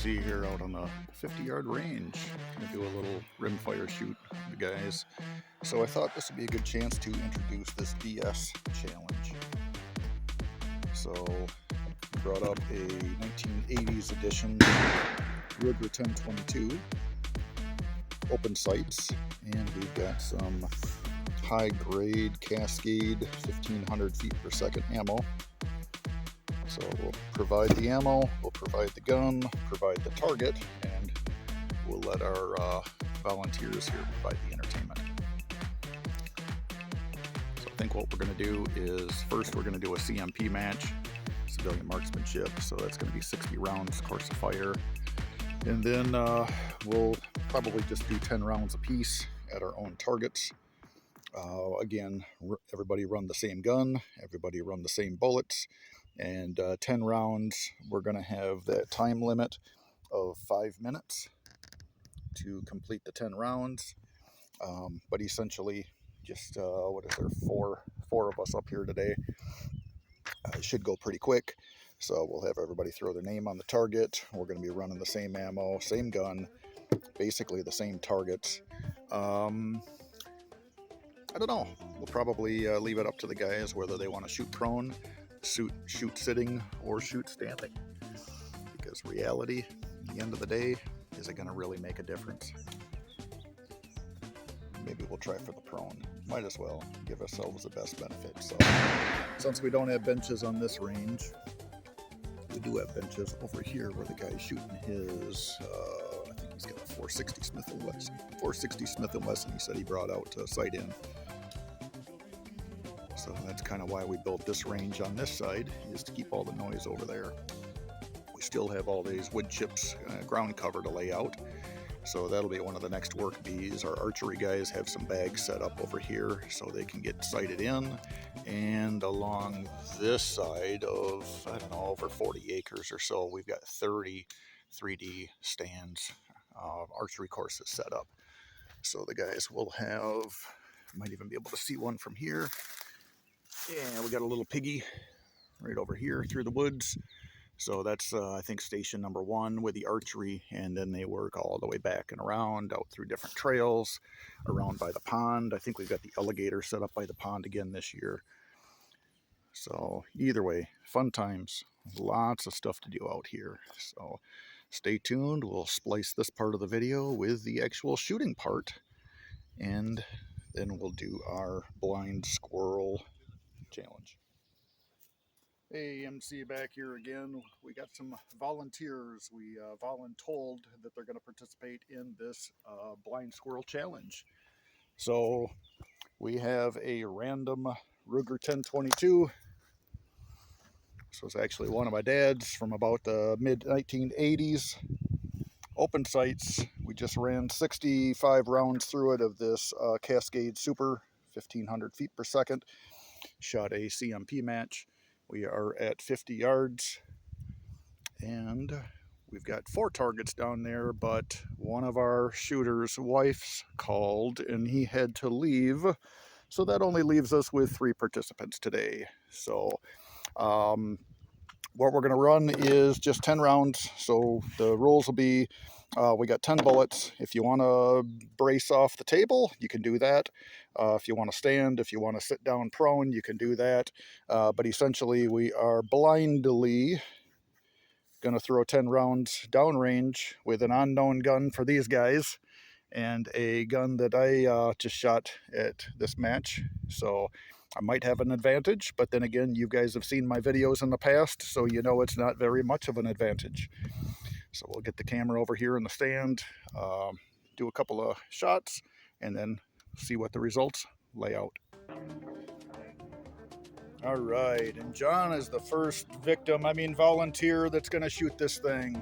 see here out on the 50-yard range. Gonna do a little rimfire shoot, the guys. So I thought this would be a good chance to introduce this DS challenge. So I brought up a 1980s edition Ruger 1022 open sights, and we've got some high grade Cascade 1500 feet per second ammo. So we'll provide the ammo, we'll provide the gun, provide the target, and we'll let our volunteers here provide the entertainment. So I think what we're going to do is first we're going to do a CMP match, civilian marksmanship. So that's going to be 60 rounds course of fire. And then we'll probably just do 10 rounds apiece at our own targets. Again, everybody run the same gun, everybody run the same bullets. And 10 rounds, we're going to have that time limit of 5 minutes to complete the 10 rounds. But essentially, just what is there, four of us up here today. It should go pretty quick. So we'll have everybody throw their name on the target. We're going to be running the same ammo, same gun, basically the same targets. I don't know. We'll probably leave it up to the guys whether they want to shoot prone, shoot sitting, or shoot standing, because reality at the end of the day, is it going to really make a difference? Maybe we'll try for the prone. Might as well give ourselves the best benefit. So since we don't have benches on this range, we do have benches over here where the guy's shooting his I think he's got a 460 Smith & Wesson. 460 Smith & Wesson he said he brought out to sight in. So that's kind of why we built this range on this side, is to keep all the noise over there. We still have all these wood chips ground cover to lay out. So that'll be one of the next work bees. Our archery guys have some bags set up over here so they can get sighted in. And along this side of, I don't know, over 40 acres or so, we've got 30 3D stands, archery courses set up. So the guys will have, might even be able to see one from here. Yeah, we got a little piggy right over here through the woods. So that's, I think, station number 1 with the archery, and then they work all the way back and around, out through different trails, around by the pond. I think we've got the alligator set up by the pond again this year. So either way, fun times, lots of stuff to do out here. So stay tuned, we'll splice this part of the video with the actual shooting part, and then we'll do our blind squirrel challenge. Hey, MC back here again. We got some volunteers. We voluntold that they're going to participate in this blind squirrel challenge. So we have a random Ruger 1022. This was actually one of my dad's from about the mid-1980s. Open sights. We just ran 65 rounds through it of this Cascade Super 1500 feet per second. Shot a CMP match. We are at 50 yards, and we've got 4 targets down there, but one of our shooter's wife's called and he had to leave, so that only leaves us with 3 participants today. So what we're going to run is just 10 rounds. So the rules will be, we got 10 bullets. If you want to brace off the table, you can do that. If you want to stand, if you want to sit down prone, you can do that. But essentially, we are blindly going to throw 10 rounds downrange with an unknown gun for these guys, and a gun that I just shot at this match. So I might have an advantage, but then again, you guys have seen my videos in the past, so you know it's not very much of an advantage. So we'll get the camera over here in the stand, do a couple of shots, and then see what the results lay out. All right, and John is the first volunteer that's going to shoot this thing.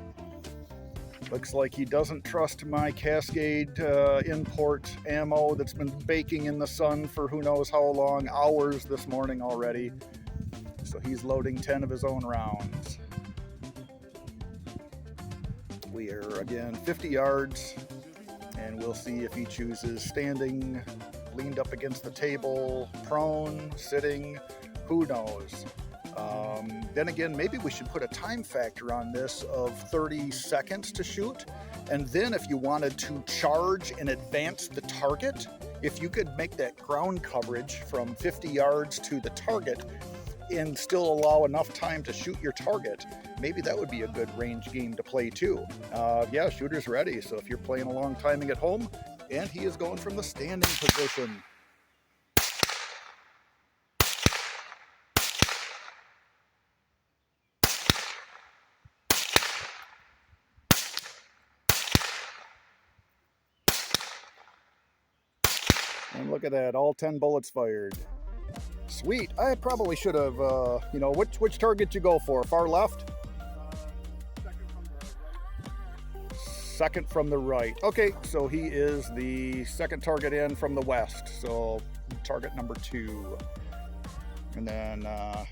Looks like he doesn't trust my Cascade import ammo that's been baking in the sun for who knows how long, hours this morning already. So he's loading 10 of his own rounds. We are, again, 50 yards, and we'll see if he chooses standing, leaned up against the table, prone, sitting, who knows. Then again, maybe we should put a time factor on this of 30 seconds to shoot. And then if you wanted to charge and advance the target, if you could make that ground coverage from 50 yards to the target and still allow enough time to shoot your target, maybe that would be a good range game to play too. Yeah, shooter's ready. So if you're playing along timing at home, and he is going from the standing position. And look at that, all 10 bullets fired. Sweet. I probably should have, you know, which target you go for? Far left? Second from the right. Okay, so he is the second target in from the west. So target number 2. And then,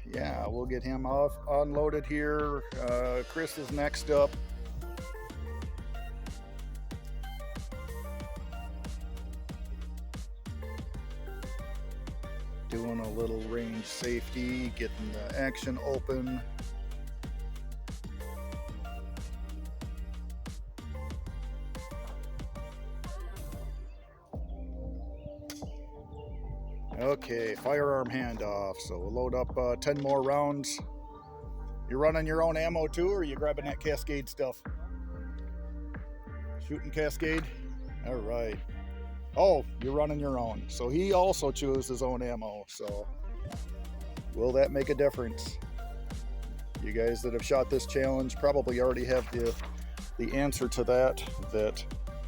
yeah, we'll get him off unloaded here. Chris is next up. Doing a little range safety, getting the action open. Okay, firearm handoff. So we'll load up 10 more rounds. You running your own ammo too, or are you grabbing that Cascade stuff? Shooting Cascade? All right. Oh, you're running your own. So he also chose his own ammo. So will that make a difference? You guys that have shot this challenge probably already have the answer to that,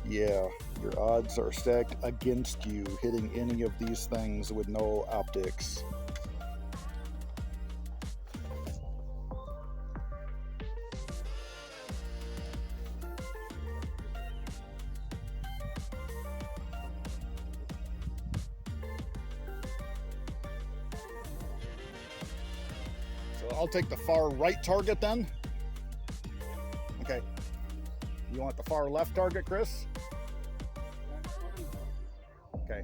yeah, your odds are stacked against you hitting any of these things with no optics. So I'll take the far right target then. Okay. You want the far left target, Chris? Okay.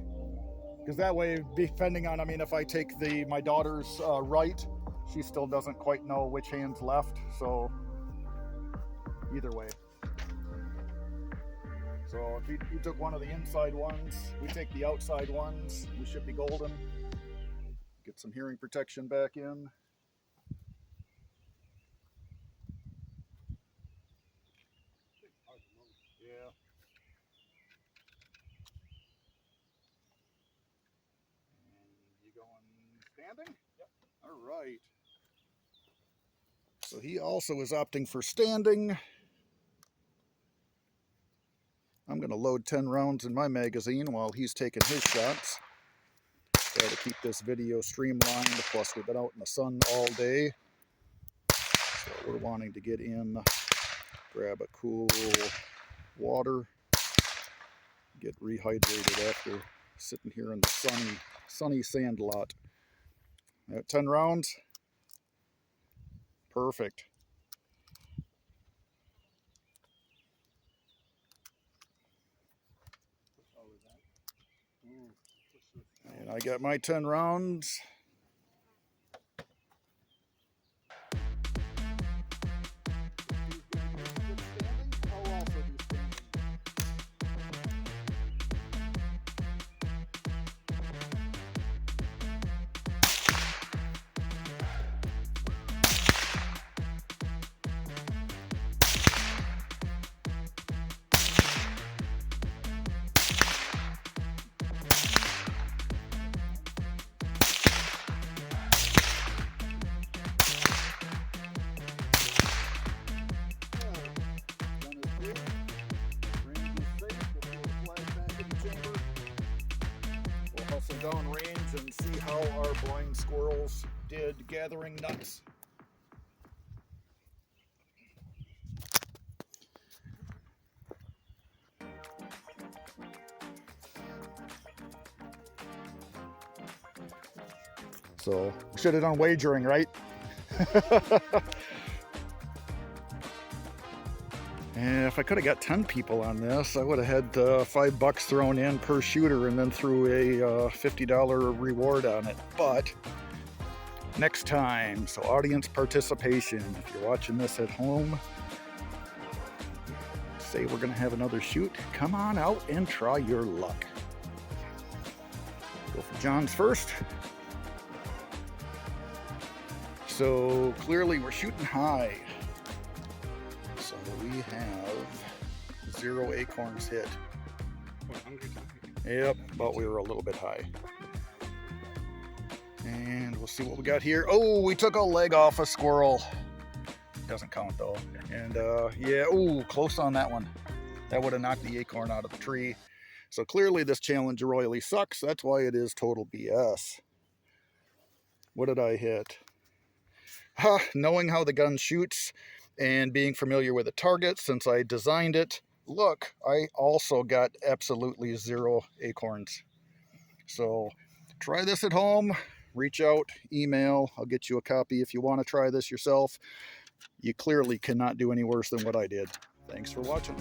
Because that way, depending on, I mean, if I take my daughter's right, she still doesn't quite know which hand's left. So either way. So if you took one of the inside ones, we take the outside ones, we should be golden. Get some hearing protection back in. Yeah. And you going standing? Yep. All right. So he also is opting for standing. I'm going to load 10 rounds in my magazine while he's taking his shots. Try to keep this video streamlined. Plus, we've been out in the sun all day. So we're wanting to get in, grab a cool water, get rehydrated after sitting here in the sunny sand lot. 10 rounds. Perfect. And I got my 10 rounds. Down range and see how our blind squirrels did gathering nuts. So we should have done wagering, right? And if I could have got 10 people on this, I would have had $5 thrown in per shooter and then threw a $50 reward on it. But next time. So audience participation. If you're watching this at home, say we're gonna have another shoot, come on out and try your luck. Go for John's first. So clearly we're shooting high. So we have 0 acorns hit. Yep, but we were a little bit high. And we'll see what we got here. Oh, we took a leg off a squirrel. Doesn't count though. And yeah, ooh, close on that one. That would have knocked the acorn out of the tree. So clearly this challenge royally sucks. That's why it is total BS. What did I hit? Knowing how the gun shoots and being familiar with the target since I designed it, look, I also got absolutely 0 acorns. So try this at home, reach out, email, I'll get you a copy if you want to try this yourself. You clearly cannot do any worse than what I did. Thanks for watching.